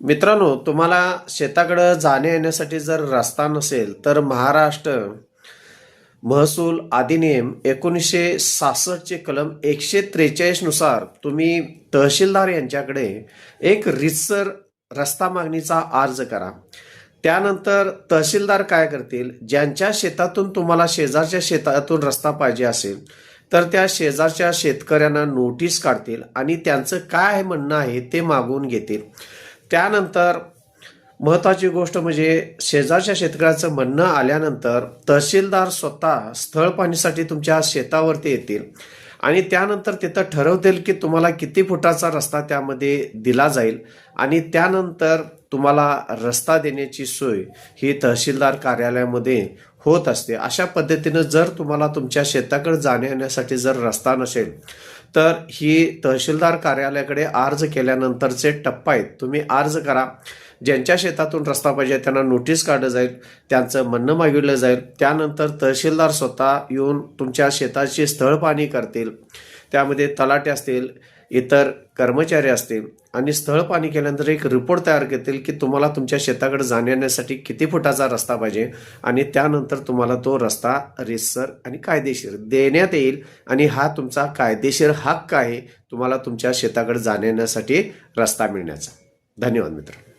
मित्रांनो, तुम्हाला शेताकडे जाण्या येण्यासाठी जर रस्ता नसेल तर महाराष्ट्र महसूल अधिनियम 1966 चे कलम 143 नुसार तुम्ही तहसीलदार यांच्याकडे एक रीतसर रस्ता मागणीचा अर्ज करा. त्यानंतर तहसीलदार काय करतील, ज्यांच्या शेतातून तुम्हाला शेजारच्या शेतातून रस्ता पाहिजे असेल तर त्या शेजारच्या शेतकऱ्यांना नोटीस काढतील आणि त्यांचं काय म्हणणं आहे ते मागून घेतील. त्यानंतर महत्त्वाची गोष्ट म्हणजे शेजारच्या शेतकऱ्याचं म्हणणं आल्यानंतर तहसीलदार स्वतः स्थळ पाहणीसाठी तुमच्या शेतावरती येतील आणि त्यानंतर तिथं ठरवतील की तुम्हाला किती फुटाचा रस्ता त्यामध्ये दिला जाईल आणि त्यानंतर तुम्हाला रस्ता देण्याची सोय ही तहसीलदार कार्यालयामध्ये होत असते. अशा पद्धतीनं जर तुम्हाला तुमच्या शेताकडे जाण्या येण्यासाठी जर रस्ता नसेल तर ही तहसीलदार कार्यालयाकडे अर्ज केल्यानंतरचे टप्पा आहेत. तुम्ही अर्ज करा, ज्यांच्या शेतातून रस्ता पाहिजे त्यांना नोटीस काढलं जाईल, त्यांचं म्हणणं मागितलं जाईल. त्यानंतर तहसीलदार स्वतः येऊन तुमच्या शेताची स्थळ पाहणी करतील. त्यामध्ये तलाठी असतील, इतर कर्मचारी असतील आणि स्थळ पाहणी केल्यानंतर एक रिपोर्ट तयार करतील की तुम्हाला तुमच्या शेताकडे जाण्यासाठी किती फुटाचा रस्ता पाहिजे आणि त्यानंतर तुम्हाला तो रस्ता रीतसर आणि कायदेशीर देण्यात येईल आणि हा तुमचा कायदेशीर हक्क आहे तुम्हाला तुमच्या शेताकडे जाण्यासाठी रस्ता मिळण्याचा. धन्यवाद मित्र.